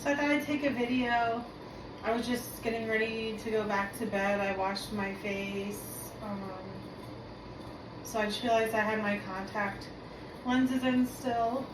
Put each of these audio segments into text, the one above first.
So I thought I'd take a video. I was just getting ready to go back to bed. I washed my face. So I just realized I had my contact lenses in still.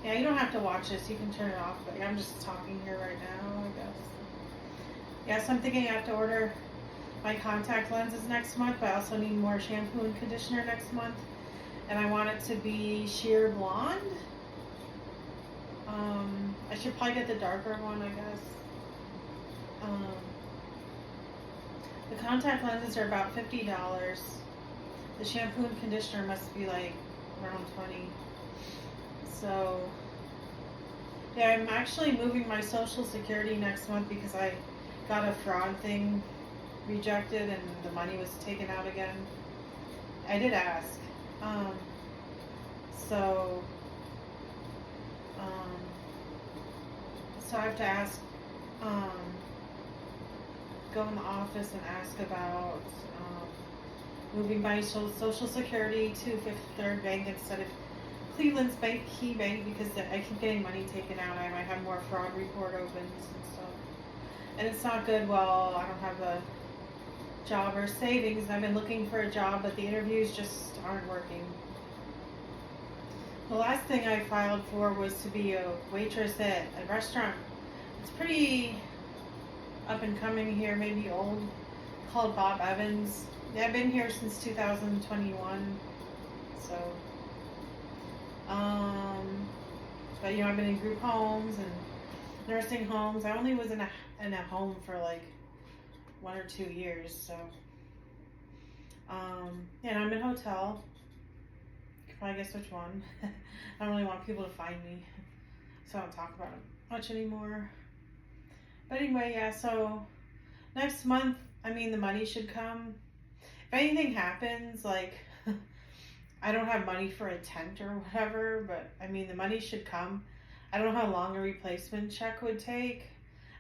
Yeah, you don't have to watch this. You can turn it off. But yeah, I'm just talking here right now, I guess. Yeah, so I'm thinking I have to order my contact lenses next month, but I also need more shampoo and conditioner next month. And I want it to be sheer blonde. I should probably get the darker one, I guess. The contact lenses are about $50. The shampoo and conditioner must be like around 20. So, yeah, I'm actually moving my Social Security next month because I got a fraud thing rejected and the money was taken out again. I did ask. So, so I have to ask, go in the office and ask about moving my Social Security to Fifth Third Bank instead of Cleveland's Bank, Key Bank, because I keep getting money taken out. I might have more fraud report opens and stuff. And it's not good while I don't have a job or savings. I've been looking for a job, but the interviews just aren't working. The last thing I filed for was to be a waitress at a restaurant. It's pretty up and coming here, maybe old, called Bob Evans. Yeah, I've been here since 2021. So, but I've been in group homes and nursing homes. I only was in a home for like 1 or 2 years. So, and I'm in a hotel. You can probably guess which one. I don't really want people to find me, so I don't talk about it much anymore. But anyway, yeah, so next month, the money should come. If anything happens, like, I don't have money for a tent or whatever, but, the money should come. I don't know how long a replacement check would take.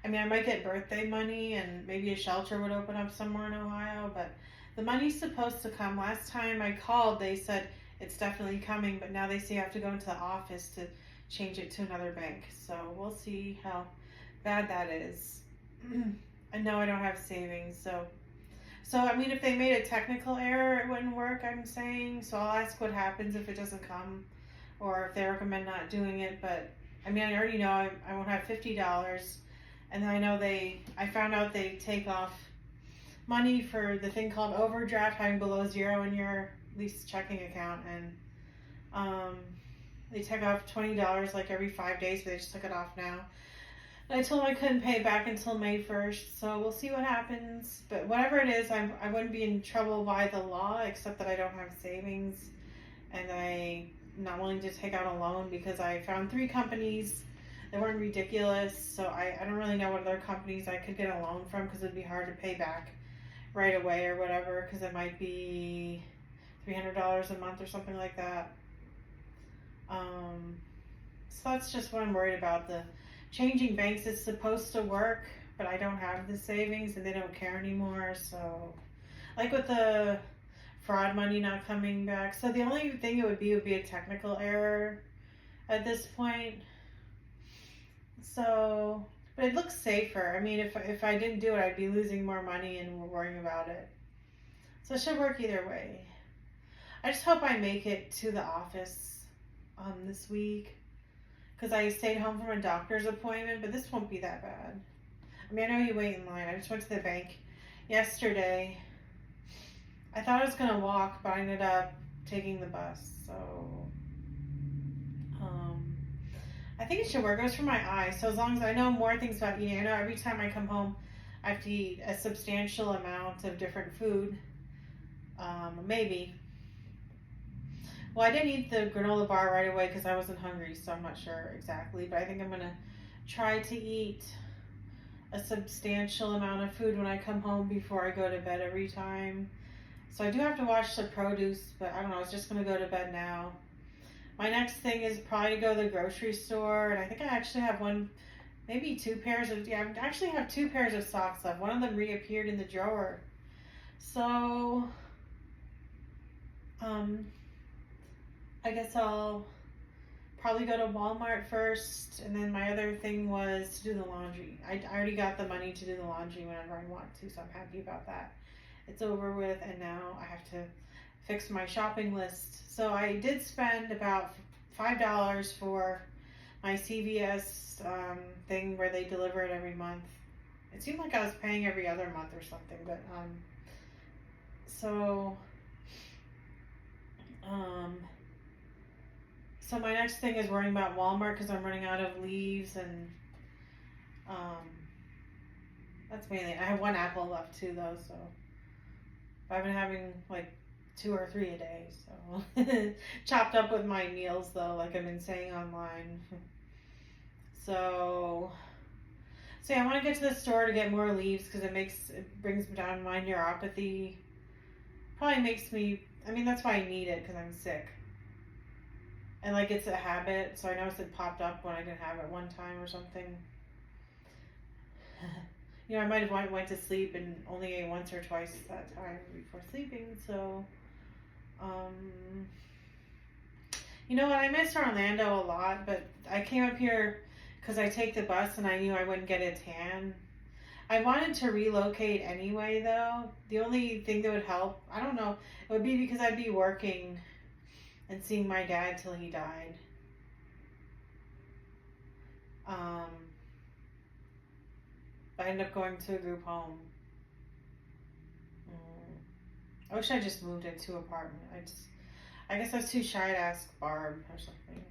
I might get birthday money and maybe a shelter would open up somewhere in Ohio, but the money's supposed to come. Last time I called, they said it's definitely coming, but now they say I have to go into the office to change it to another bank. So we'll see how bad that is. I know I don't have savings, so if they made a technical error, it wouldn't work, I'm saying. So I'll ask what happens if it doesn't come, or if they recommend not doing it. But I already know I won't have $50, and I know I found out they take off money for the thing called overdraft, having below zero in your least checking account, and they take off $20 like every 5 days, but they just took it off now. And I told them I couldn't pay it back until May 1st, so we'll see what happens. But whatever it is, I wouldn't be in trouble by the law, except that I don't have savings, and I'm not willing to take out a loan because I found 3 companies that weren't ridiculous. So I don't really know what other companies I could get a loan from, because it'd be hard to pay back right away or whatever, because it might be $300 a month or something like that. So that's just what I'm worried about. The changing banks is supposed to work, but I don't have the savings and they don't care anymore. So, like with the fraud money not coming back, so the only thing it would be a technical error at this point. So, but it looks safer. If I didn't do it, I'd be losing more money and worrying about it. So it should work either way. I just hope I make it to the office this week, because I stayed home from a doctor's appointment, but this won't be that bad. I know you wait in line. I just went to the bank yesterday. I thought I was going to walk, but I ended up taking the bus. So, I think it should work. It goes for my eyes. So as long as I know more things about eating, I know every time I come home, I have to eat a substantial amount of different food. Maybe. Well, I didn't eat the granola bar right away because I wasn't hungry, so I'm not sure exactly. But I think I'm going to try to eat a substantial amount of food when I come home before I go to bed every time. So I do have to wash the produce, but I don't know. I was just going to go to bed now. My next thing is probably to go to the grocery store, and I think I actually have maybe 2 pairs of, I actually have 2 pairs of socks left. One of them reappeared in the drawer. So, I guess I'll probably go to Walmart first, and then my other thing was to do the laundry. I already got the money to do the laundry whenever I want to, so I'm happy about that. It's over with, and now I have to fix my shopping list. So I did spend about $5 for my CVS thing where they deliver it every month. It seemed like I was paying every other month or something, but so so my next thing is worrying about Walmart because I'm running out of leaves, and that's mainly. I have one apple left too, though, so I've been having like 2 or 3 a day. So chopped up with my meals, though, like I've been saying online. So yeah, I want to get to the store to get more leaves because it brings down my neuropathy. Probably makes me. I mean, that's why I need it because I'm sick. And like it's a habit, so I noticed it popped up when I didn't have it one time or something. You know, I might have went to sleep and only ate once or twice that time before sleeping. So, you know what? I missed Orlando a lot, but I came up here because I take the bus and I knew I wouldn't get a tan. I wanted to relocate anyway, though. The only thing that would help, I don't know, it would be because I'd be working and seeing my dad till he died. I ended up going to a group home. I wish I just moved into an apartment. I guess I was too shy to ask Barb or something.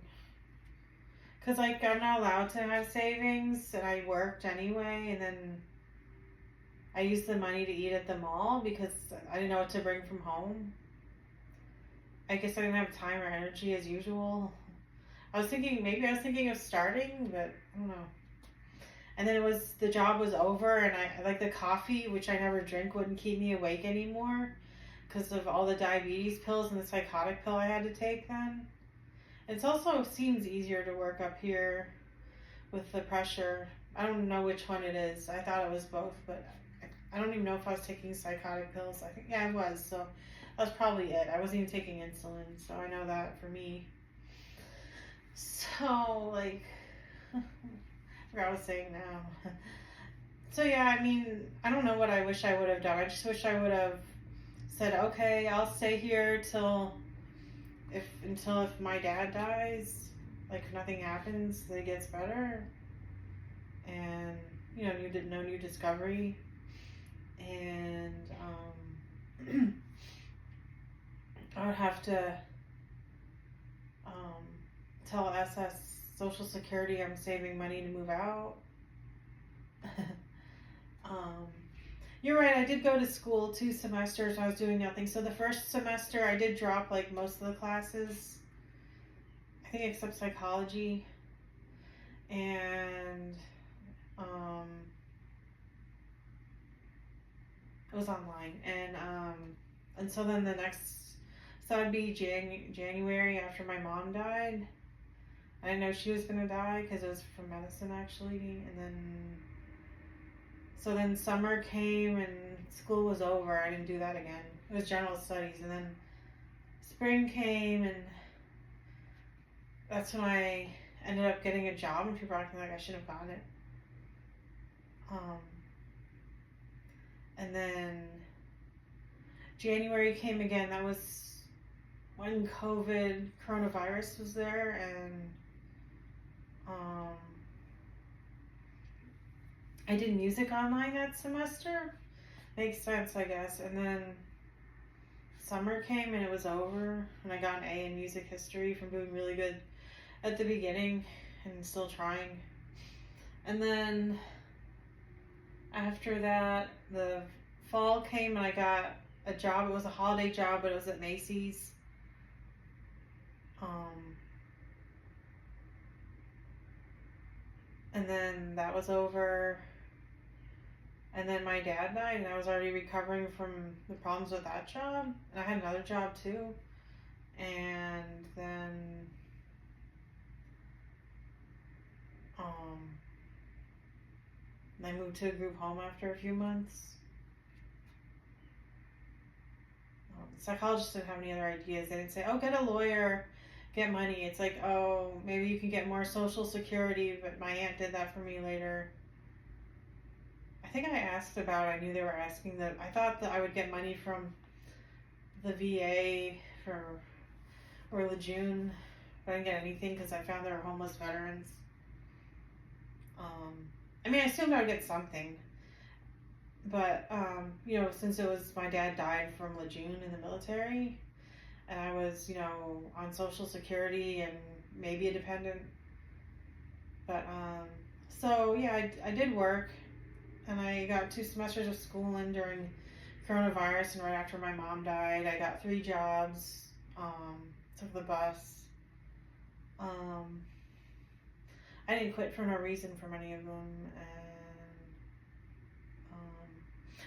Cause like I'm not allowed to have savings, and I worked anyway, and then I used the money to eat at the mall because I didn't know what to bring from home. I guess I didn't have time or energy as usual. Maybe I was thinking of starting, but I don't know. And then the job was over, and I like the coffee, which I never drink, wouldn't keep me awake anymore because of all the diabetes pills and the psychotic pill I had to take then. It also seems easier to work up here with the pressure. I don't know which one it is. I thought it was both, but I don't even know if I was taking psychotic pills. I think, yeah, I was, so that's probably it. I wasn't even taking insulin, so I know that for me. So, like, I forgot what I was saying now. So, yeah, I mean, I don't know what I wish I would have done. I just wish I would have said, okay, I'll stay here until if my dad dies, like, if nothing happens, that it gets better. And, you know, no new discovery. And, I would have to tell SS Social Security I'm saving money to move out. You're right, I did go to school 2 semesters. I was doing nothing. So the first semester I did drop like most of the classes, I think except psychology, and it was online. And so then so it'd be January after my mom died. I didn't know she was gonna die because it was from medicine actually. And then summer came and school was over. I didn't do that again. It was general studies. And then spring came, and that's when I ended up getting a job, and people were acting like I shouldn't have gotten it. And then January came again. That was when coronavirus was there, and I did music online that semester. Makes sense, I guess. And then summer came and it was over, and I got an A in music history from doing really good at the beginning and still trying. And then after that, the fall came and I got a job. It was a holiday job, but it was at Macy's. And then that was over. And then my dad died, and I was already recovering from the problems with that job. And I had another job too. And then I moved to a group home after a few months. Psychologists didn't have any other ideas. They didn't say, oh, get a lawyer, get money. It's like, oh, maybe you can get more Social Security, but my aunt did that for me later. I think I asked about it. I knew they were asking that. I thought that I would get money from the VA for or Lejeune, but I didn't get anything because I found they were homeless veterans. I mean, I assumed I would get something, but since it was my dad died from Lejeune in the military, and I was, on Social Security and maybe a dependent, but so yeah, I did work, and I got 2 semesters of schooling during coronavirus, and right after my mom died, I got 3 jobs. Took the bus. I didn't quit for no reason for many of them, and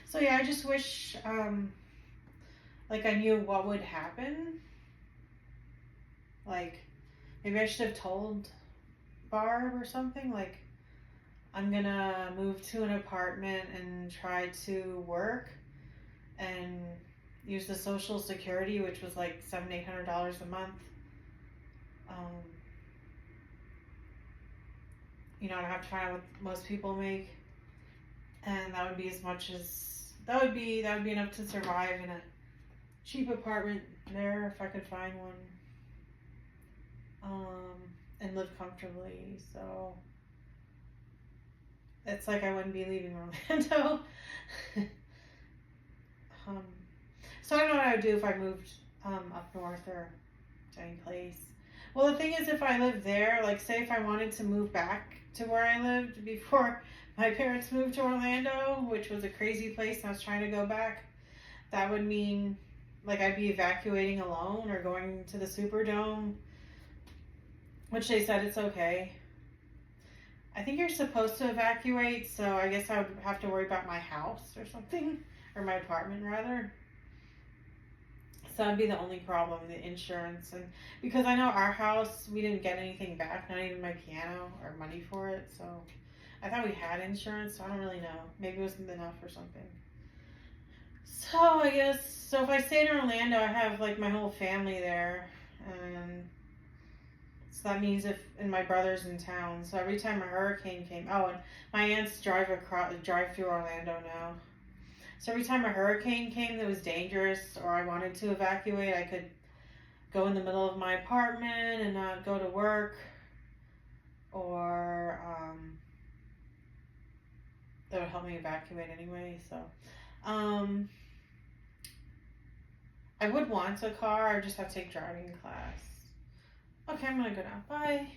so yeah, I just wish like I knew what would happen. Like maybe I should have told Barb or something. Like I'm gonna move to an apartment and try to work and use the Social Security, which was like $700-800 a month. I have to find out what most people make, and that would be that would be enough to survive in a cheap apartment there if I could find one, and live comfortably. So it's like I wouldn't be leaving Orlando. So I don't know what I would do if I moved up north or to any place. Well, the thing is, if I lived there, like say if I wanted to move back to where I lived before my parents moved to Orlando, which was a crazy place, and I was trying to go back, that would mean like I'd be evacuating alone or going to the Superdome, which they said it's okay. I think you're supposed to evacuate, so I guess I would have to worry about my house or something, or my apartment rather. So that'd be the only problem, the insurance. And because I know our house, we didn't get anything back, not even my piano or money for it. So I thought we had insurance, so I don't really know. Maybe it wasn't enough or something. So I guess, so if I stay in Orlando, I have like my whole family there. And so that means and my brother's in town. So every time a hurricane came, and my aunts drive through Orlando now. So every time a hurricane came that was dangerous or I wanted to evacuate, I could go in the middle of my apartment and not go to work, or that would help me evacuate anyway. So I would want a car. I just have to take driving class. Okay, I'm gonna go now. Bye.